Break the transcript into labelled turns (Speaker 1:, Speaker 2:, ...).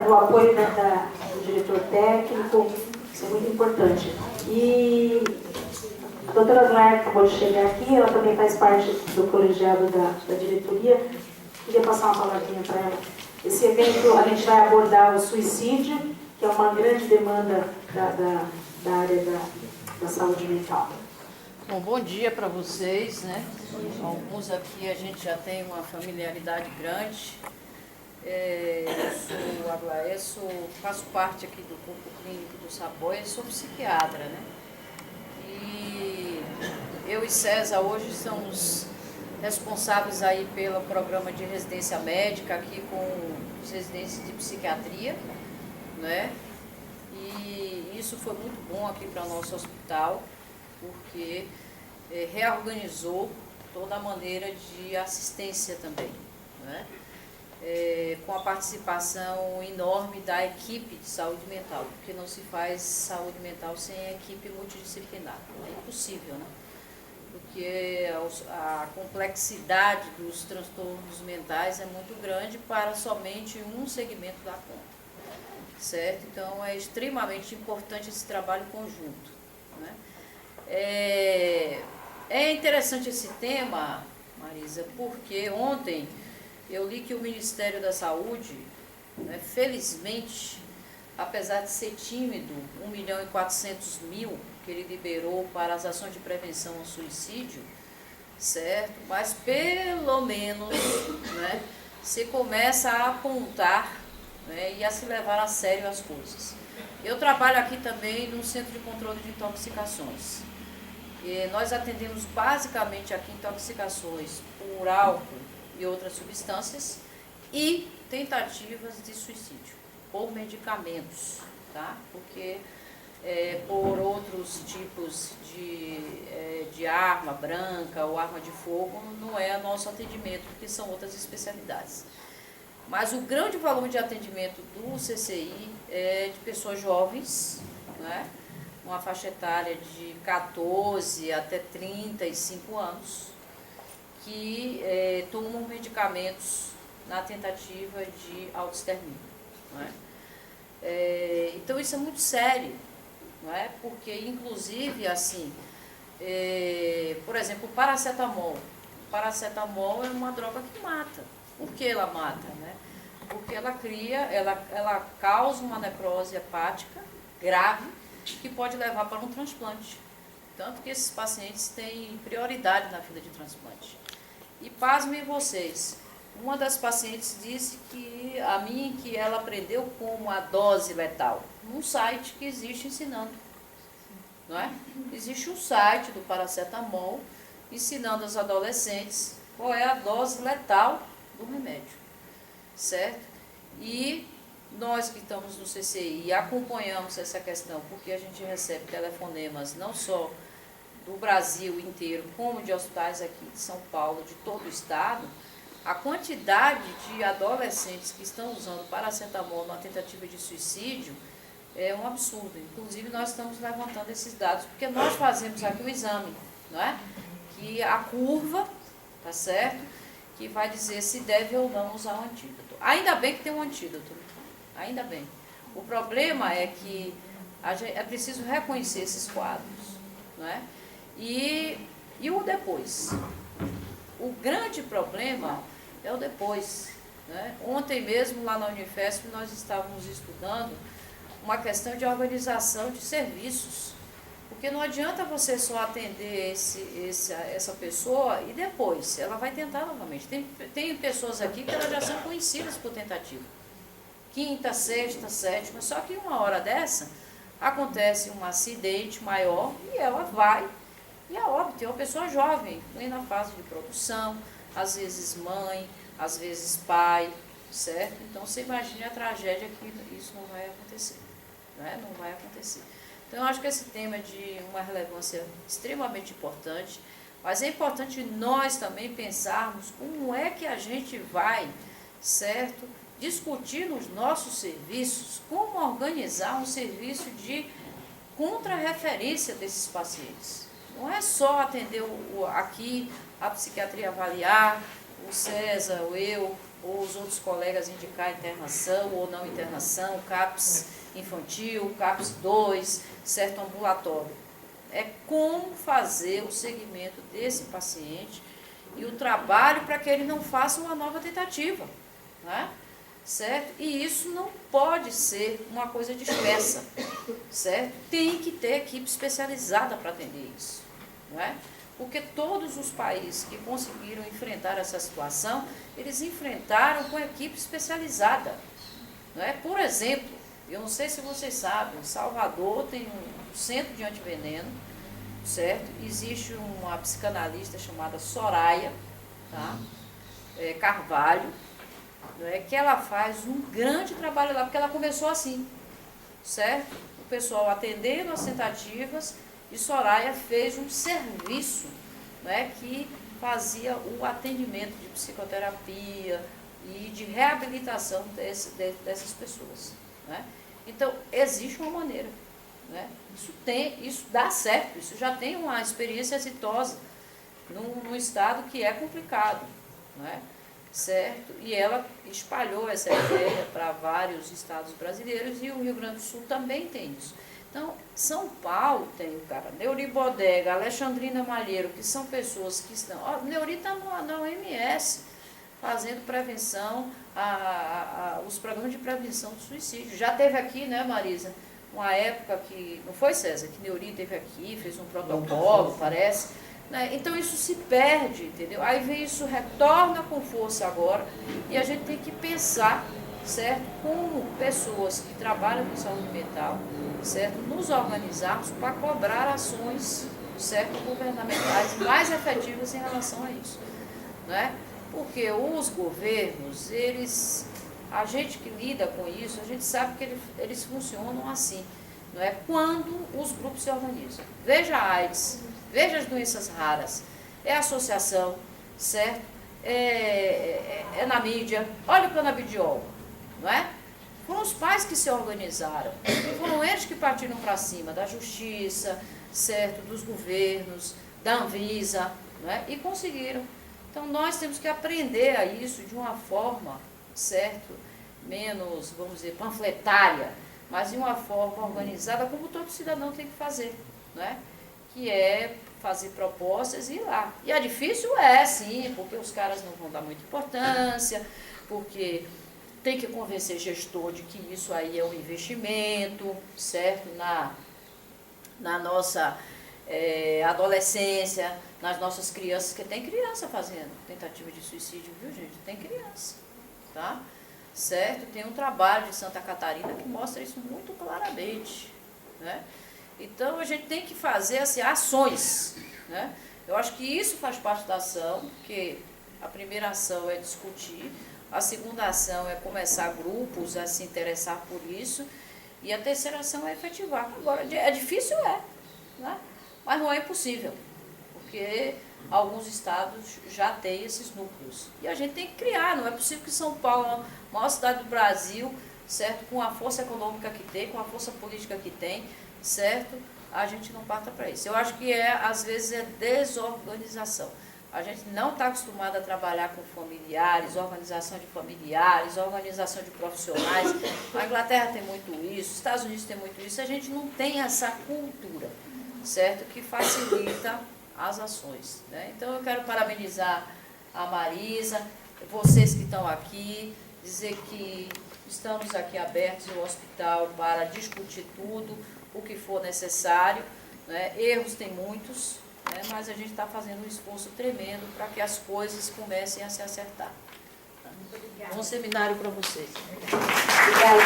Speaker 1: o apoio do diretor técnico, isso é muito importante. E a doutora Glar acabou de chegar aqui, ela também faz parte do colegiado da diretoria. Queria passar uma palavrinha para ela. Esse evento, a gente vai abordar o suicídio, que é uma grande demanda da área da saúde mental.
Speaker 2: Bom dia para vocês, né? Alguns aqui a gente já tem uma familiaridade grande. Eu sou a Glaesso, faço parte aqui do corpo clínico do Saboia, sou psiquiatra, né? E eu e César hoje somos responsáveis aí pelo programa de residência médica aqui com os residentes de psiquiatria, né? E isso foi muito bom aqui para o nosso hospital, porque reorganizou toda a maneira de assistência também, né? Com a participação enorme da equipe de saúde mental, porque não se faz saúde mental sem a equipe multidisciplinar, é impossível, né? Porque a complexidade dos transtornos mentais é muito grande para somente um segmento da conta, certo? Então é extremamente importante esse trabalho conjunto, né? É interessante esse tema, Marisa, porque ontem eu li que o Ministério da Saúde, né, felizmente, apesar de ser tímido, 1.400.000 que ele liberou para as ações de prevenção ao suicídio, certo? Mas pelo menos, né, se começa a apontar, né, e a se levar a sério as coisas. Eu trabalho aqui também no Centro de Controle de Intoxicações. E nós atendemos basicamente aqui intoxicações por álcool e outras substâncias e tentativas de suicídio por medicamentos, tá? Porque por outros tipos de arma branca ou arma de fogo não é nosso atendimento, porque são outras especialidades. Mas o grande volume de atendimento do CCI é de pessoas jovens, né? Uma faixa etária de 14 até 35 anos, que tomam medicamentos na tentativa de autoextermínio, não é? Então isso é muito sério, não é? Porque inclusive assim, por exemplo, o paracetamol. O paracetamol é uma droga que mata. Por que ela mata, né? Porque ela causa uma necrose hepática grave que pode levar para um transplante. Tanto que esses pacientes têm prioridade na fila de transplante. E pasmem vocês, uma das pacientes disse que a mim que ela aprendeu como a dose letal, num site que existe ensinando, não é? Existe um site do paracetamol ensinando aos adolescentes qual é a dose letal do remédio, certo? E nós que estamos no CCI acompanhamos essa questão, porque a gente recebe telefonemas não só do Brasil inteiro, como de hospitais aqui de São Paulo, de todo o estado. A quantidade de adolescentes que estão usando paracetamol na tentativa de suicídio é um absurdo. Inclusive, nós estamos levantando esses dados, porque nós fazemos aqui o exame, não é? Que a curva, tá certo? Que vai dizer se deve ou não usar o antídoto. Ainda bem que tem um antídoto, ainda bem. O problema é que é preciso reconhecer esses quadros, não é? E o depois. O grande problema é o depois, né? Ontem mesmo, lá na Unifesp, nós estávamos estudando uma questão de organização de serviços. Porque não adianta você só atender essa pessoa e depois ela vai tentar novamente. Tem pessoas aqui que elas já são conhecidas por tentativa. Quinta, sexta, sétima, só que uma hora dessa acontece um acidente maior e ela vai e a óbito. É uma pessoa jovem, na fase de produção, às vezes mãe, às vezes pai, certo? Então você imagina a tragédia que isso não vai acontecer, né? Não vai acontecer. Então, eu acho que esse tema é de uma relevância extremamente importante, mas é importante nós também pensarmos como é que a gente vai, certo, discutir nos nossos serviços como organizar um serviço de contra-referência desses pacientes. Não é só atender aqui a psiquiatria avaliar, o César, eu, ou os outros colegas indicar internação ou não internação, CAPS infantil, CAPS 2, certo, ambulatório. É como fazer o segmento desse paciente e o trabalho para que ele não faça uma nova tentativa, né? Certo? E isso não pode ser uma coisa dispersa, certo? Tem que ter equipe especializada para atender isso, não é? Porque todos os países que conseguiram enfrentar essa situação, eles enfrentaram com equipe especializada, não é? Por exemplo, eu não sei se vocês sabem, Salvador tem um centro de antiveneno, certo? Existe uma psicanalista chamada Soraya, tá? Carvalho, não é? Que ela faz um grande trabalho lá, porque ela começou assim, certo? O pessoal atendendo as tentativas e Soraya fez um serviço, não é? Que fazia o atendimento de psicoterapia e de reabilitação dessas pessoas, né? Então, existe uma maneira, né? Isso dá certo, isso já tem uma experiência exitosa num estado que é complicado, né? Certo? E ela espalhou essa ideia para vários estados brasileiros e o Rio Grande do Sul também tem isso. Então, São Paulo tem o cara, Neuri Bodega, Alexandrina Malheiro, que são pessoas que estão... Ó, Neuri está na OMS, fazendo prevenção, os programas de prevenção do suicídio. Já teve aqui, né, Marisa, uma época que, não foi, César, que Neuri teve aqui, fez um protocolo, parece, né? Então isso se perde, entendeu? Aí vem isso, retorna com força agora, e a gente tem que pensar, certo, como pessoas que trabalham com saúde mental, certo, nos organizarmos para cobrar ações, certo, governamentais mais efetivas em relação a isso, né? Porque os governos, a gente que lida com isso, a gente sabe que eles funcionam assim, não é? Quando os grupos se organizam. Veja a AIDS, veja as doenças raras, é associação, certo? É na mídia, olha o canabidiol, não é? Foram os pais que se organizaram, foram eles que partiram para cima da justiça, certo? Dos governos, da Anvisa, não é? E conseguiram. Então, nós temos que aprender a isso de uma forma, certo, menos, vamos dizer, panfletária, mas de uma forma organizada, como todo cidadão tem que fazer, não é? Que é fazer propostas e ir lá. E é difícil? Sim, porque os caras não vão dar muita importância, porque tem que convencer gestor de que isso aí é um investimento, certo, na nossa adolescência, nas nossas crianças, que tem criança fazendo tentativa de suicídio, viu, gente? Tem criança, tá? Certo? Tem um trabalho de Santa Catarina que mostra isso muito claramente, né? Então, a gente tem que fazer assim, ações, né? Eu acho que isso faz parte da ação, porque a primeira ação é discutir, a segunda ação é começar grupos a se interessar por isso, e a terceira ação é efetivar. Agora, é difícil, né? Mas não é impossível, porque alguns estados já têm esses núcleos. E a gente tem que criar, não é possível que São Paulo, a maior cidade do Brasil, certo, com a força econômica que tem, com a força política que tem, certo, a gente não parta para isso. Eu acho que às vezes é desorganização. A gente não está acostumado a trabalhar com familiares, organização de familiares, organização de profissionais. A Inglaterra tem muito isso, os Estados Unidos tem muito isso. A gente não tem essa cultura, certo, que facilita as ações, né? Então, eu quero parabenizar a Marisa, vocês que estão aqui, dizer que estamos aqui abertos no hospital para discutir tudo o que for necessário, né? Erros tem muitos, né? Mas a gente está fazendo um esforço tremendo para que as coisas comecem a se acertar. Muito obrigada. Bom seminário para vocês.
Speaker 1: Obrigada.